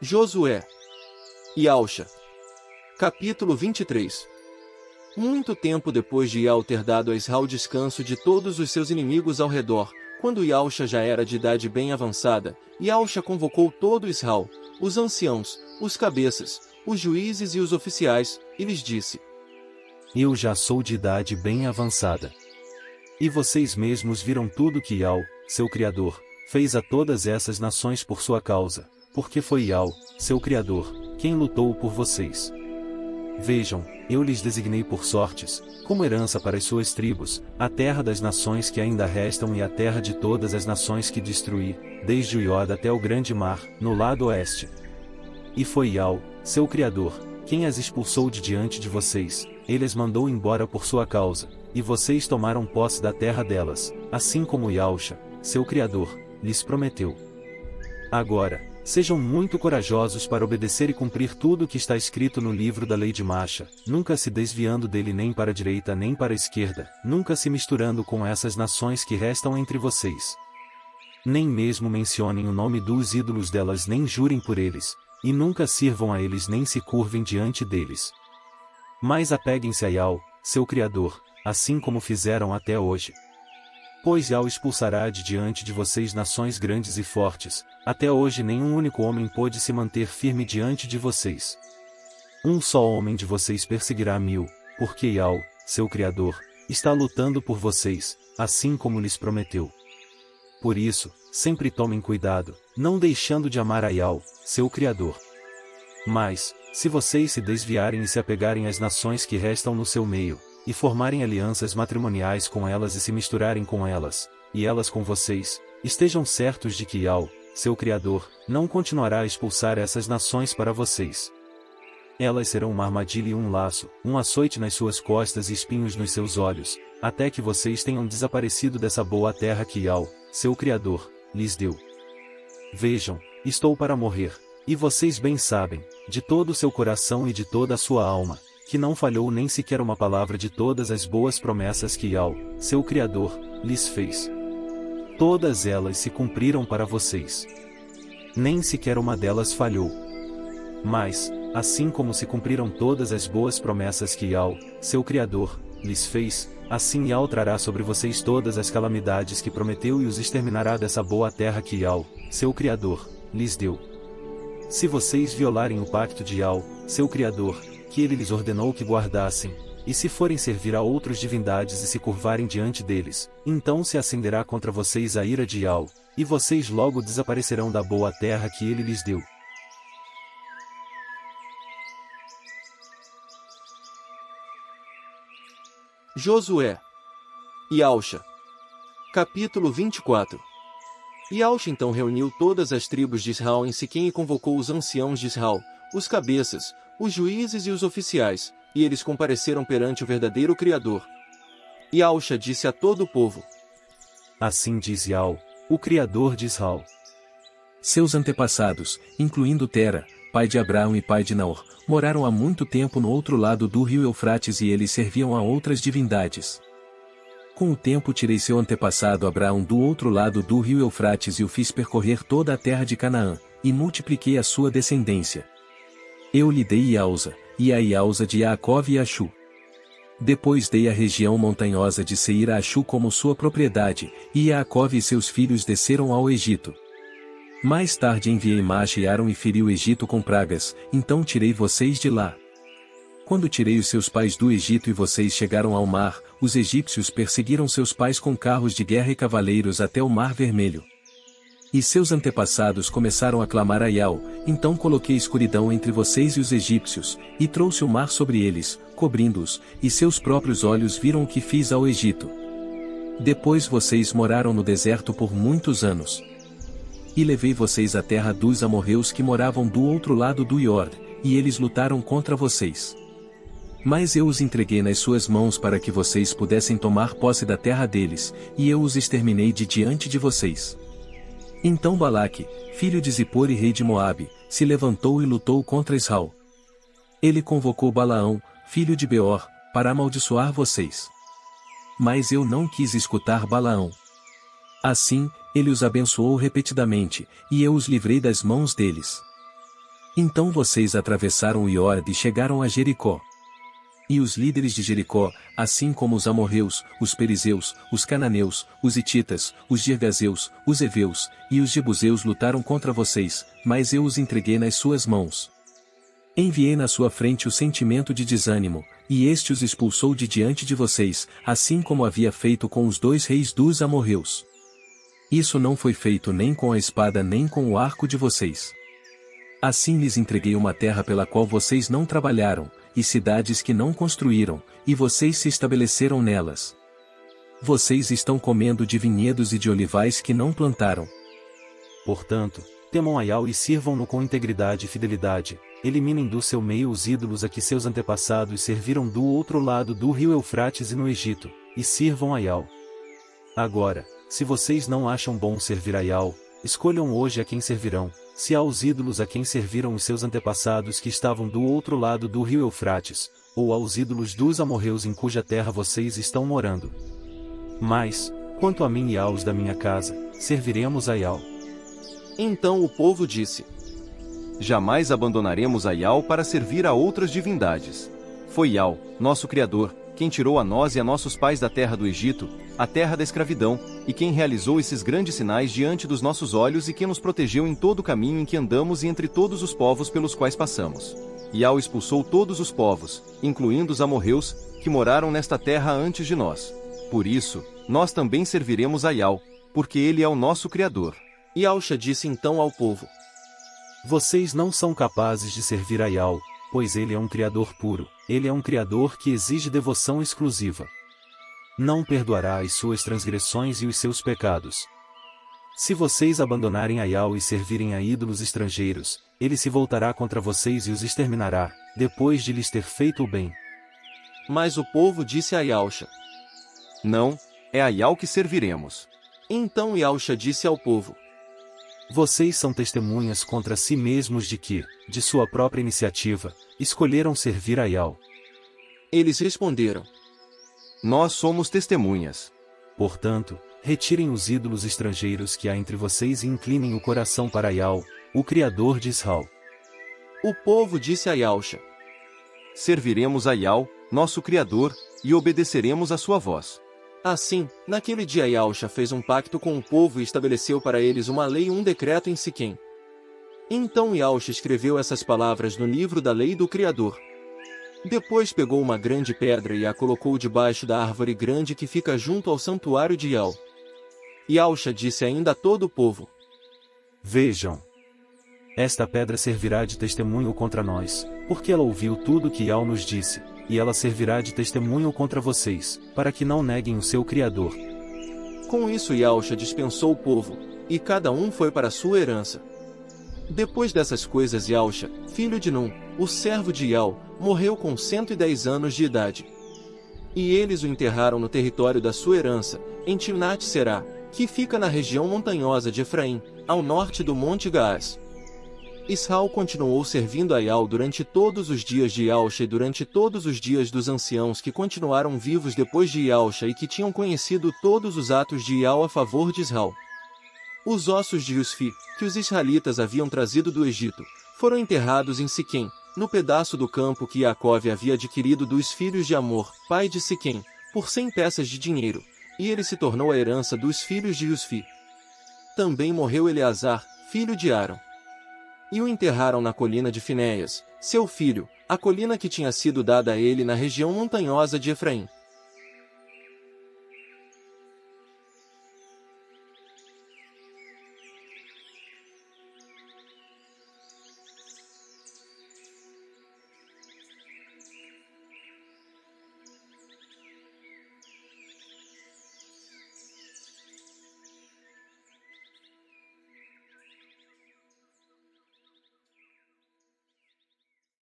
Josué e Auxa. Capítulo 23. Muito tempo depois de Ial ter dado a Israel descanso de todos os seus inimigos ao redor, quando Iauxa já era de idade bem avançada, Iauxa convocou todo Israel, os anciãos, os cabeças, os juízes e os oficiais, e lhes disse: Eu já sou de idade bem avançada. E vocês mesmos viram tudo que Ial, seu Criador, fez a todas essas nações por sua causa, porque foi Ial, seu Criador, quem lutou por vocês. Vejam, eu lhes designei por sortes, como herança para as suas tribos, a terra das nações que ainda restam e a terra de todas as nações que destruí, desde o Iorda até o grande mar, no lado oeste. E foi Ial, seu Criador, quem as expulsou de diante de vocês, ele as mandou embora por sua causa, e vocês tomaram posse da terra delas, assim como Iauxa, seu Criador, lhes prometeu. Agora, sejam muito corajosos para obedecer e cumprir tudo o que está escrito no livro da lei de Macha, nunca se desviando dele nem para a direita nem para a esquerda, nunca se misturando com essas nações que restam entre vocês. Nem mesmo mencionem o nome dos ídolos delas nem jurem por eles, e nunca sirvam a eles nem se curvem diante deles. Mas apeguem-se a Ial, seu Criador, assim como fizeram até hoje. Pois Ial expulsará de diante de vocês nações grandes e fortes, até hoje nenhum único homem pôde se manter firme diante de vocês. Um só homem de vocês perseguirá 1000, porque Ial, seu Criador, está lutando por vocês, assim como lhes prometeu. Por isso, sempre tomem cuidado, não deixando de amar a Ial, seu Criador. Mas, se vocês se desviarem e se apegarem às nações que restam no seu meio, e formarem alianças matrimoniais com elas e se misturarem com elas, e elas com vocês, estejam certos de que Ial, seu Criador, não continuará a expulsar essas nações para vocês. Elas serão uma armadilha e um laço, um açoite nas suas costas e espinhos nos seus olhos, até que vocês tenham desaparecido dessa boa terra que Ial, seu Criador, lhes deu. Vejam, estou para morrer, e vocês bem sabem, de todo o seu coração e de toda a sua alma, que não falhou nem sequer uma palavra de todas as boas promessas que Ial, seu Criador, lhes fez. Todas elas se cumpriram para vocês. Nem sequer uma delas falhou. Mas, assim como se cumpriram todas as boas promessas que Ial, seu Criador, lhes fez, assim Ial trará sobre vocês todas as calamidades que prometeu e os exterminará dessa boa terra que Ial, seu Criador, lhes deu. Se vocês violarem o pacto de Ial, seu Criador, que ele lhes ordenou que guardassem, e se forem servir a outras divindades e se curvarem diante deles, então se acenderá contra vocês a ira de Ial, e vocês logo desaparecerão da boa terra que ele lhes deu. Josué e Auxa. Capítulo 24. E Auxa então reuniu todas as tribos de Israel em Siquém e convocou os anciãos de Israel, os cabeças, os juízes e os oficiais, e eles compareceram perante o verdadeiro Criador. E Auxa disse a todo o povo: Assim diz Ial, o Criador de Israel. Seus antepassados, incluindo Tera, pai de Abraão e pai de Naor, moraram há muito tempo no outro lado do rio Eufrates e eles serviam a outras divindades. Com o tempo tirei seu antepassado Abraão do outro lado do rio Eufrates e o fiz percorrer toda a terra de Canaã, e multipliquei a sua descendência. Eu lhe dei Iausa, e a Iausa de Yaacov e Achu. Depois dei a região montanhosa de Seir a Achu como sua propriedade, e Yaacov e seus filhos desceram ao Egito. Mais tarde enviei Macha e Aron e feri o Egito com pragas, então tirei vocês de lá. Quando tirei os seus pais do Egito e vocês chegaram ao mar, os egípcios perseguiram seus pais com carros de guerra e cavaleiros até o Mar Vermelho. E seus antepassados começaram a clamar a Ial, então coloquei escuridão entre vocês e os egípcios, e trouxe o mar sobre eles, cobrindo-os, e seus próprios olhos viram o que fiz ao Egito. Depois vocês moraram no deserto por muitos anos. E levei vocês à terra dos amorreus que moravam do outro lado do Iord, e eles lutaram contra vocês. Mas eu os entreguei nas suas mãos para que vocês pudessem tomar posse da terra deles, e eu os exterminei de diante de vocês. Então Balaque, filho de Zippor e rei de Moabe, se levantou e lutou contra Israel. Ele convocou Balaão, filho de Beor, para amaldiçoar vocês. Mas eu não quis escutar Balaão. Assim, ele os abençoou repetidamente, e eu os livrei das mãos deles. Então vocês atravessaram o Iorde e chegaram a Jericó. E os líderes de Jericó, assim como os amorreus, os perizeus, os cananeus, os hititas, os girgazeus, os heveus, e os jebuseus lutaram contra vocês, mas eu os entreguei nas suas mãos. Enviei na sua frente o sentimento de desânimo, e este os expulsou de diante de vocês, assim como havia feito com os 2 reis dos amorreus. Isso não foi feito nem com a espada nem com o arco de vocês. Assim lhes entreguei uma terra pela qual vocês não trabalharam, e cidades que não construíram, e vocês se estabeleceram nelas. Vocês estão comendo de vinhedos e de olivais que não plantaram. Portanto, temam a Iau e sirvam-no com integridade e fidelidade, eliminem do seu meio os ídolos a que seus antepassados serviram do outro lado do rio Eufrates e no Egito, e sirvam a Iau. Agora, se vocês não acham bom servir a Iau, escolham hoje a quem servirão, se aos ídolos a quem serviram os seus antepassados que estavam do outro lado do rio Eufrates, ou aos ídolos dos amorreus em cuja terra vocês estão morando. Mas, quanto a mim e aos da minha casa, serviremos a Iau. Então o povo disse: jamais abandonaremos a Iau para servir a outras divindades. Foi Iau, nosso Criador, quem tirou a nós e a nossos pais da terra do Egito, a terra da escravidão, e quem realizou esses grandes sinais diante dos nossos olhos e quem nos protegeu em todo o caminho em que andamos e entre todos os povos pelos quais passamos. Iau expulsou todos os povos, incluindo os amorreus, que moraram nesta terra antes de nós. Por isso, nós também serviremos a Iau, porque ele é o nosso Criador. Yausha disse então ao povo: vocês não são capazes de servir a Iau, pois ele é um Criador puro, ele é um Criador que exige devoção exclusiva. Não perdoará as suas transgressões e os seus pecados. Se vocês abandonarem a Iau e servirem a ídolos estrangeiros, ele se voltará contra vocês e os exterminará, depois de lhes ter feito o bem. Mas o povo disse a Yausha: não, é a Iau que serviremos. Então Yausha disse ao povo: vocês são testemunhas contra si mesmos de que, de sua própria iniciativa, escolheram servir a Iau. Eles responderam: nós somos testemunhas. Portanto, retirem os ídolos estrangeiros que há entre vocês e inclinem o coração para Iau, o Criador de Israel. O povo disse a Yausha: serviremos a Iau, nosso Criador, e obedeceremos a sua voz. Assim, naquele dia Yausha fez um pacto com o povo e estabeleceu para eles uma lei e um decreto em Siquém. Então Yausha escreveu essas palavras no livro da lei do Criador. Depois pegou uma grande pedra e a colocou debaixo da árvore grande que fica junto ao santuário de Iau. Yausha disse ainda a todo o povo: vejam, esta pedra servirá de testemunho contra nós, porque ela ouviu tudo que Iau nos disse, e ela servirá de testemunho contra vocês, para que não neguem o seu Criador. Com isso Yausha dispensou o povo, e cada um foi para sua herança. Depois dessas coisas Yausha, filho de Nun, o servo de Iau, morreu com 110 anos de idade. E eles o enterraram no território da sua herança, em Timnat-Será, que fica na região montanhosa de Efraim, ao norte do Monte Gaás. Israel continuou servindo a Iau durante todos os dias de Yausha e durante todos os dias dos anciãos que continuaram vivos depois de Yausha e que tinham conhecido todos os atos de Iau a favor de Israel. Os ossos de Yusfi, que os israelitas haviam trazido do Egito, foram enterrados em Siquém, no pedaço do campo que Jacove havia adquirido dos filhos de Amor, pai de Siquém, por 100 peças de dinheiro, e ele se tornou a herança dos filhos de Yusfi. Também morreu Eleazar, filho de Arão. E o enterraram na colina de Finéias, seu filho, a colina que tinha sido dada a ele na região montanhosa de Efraim.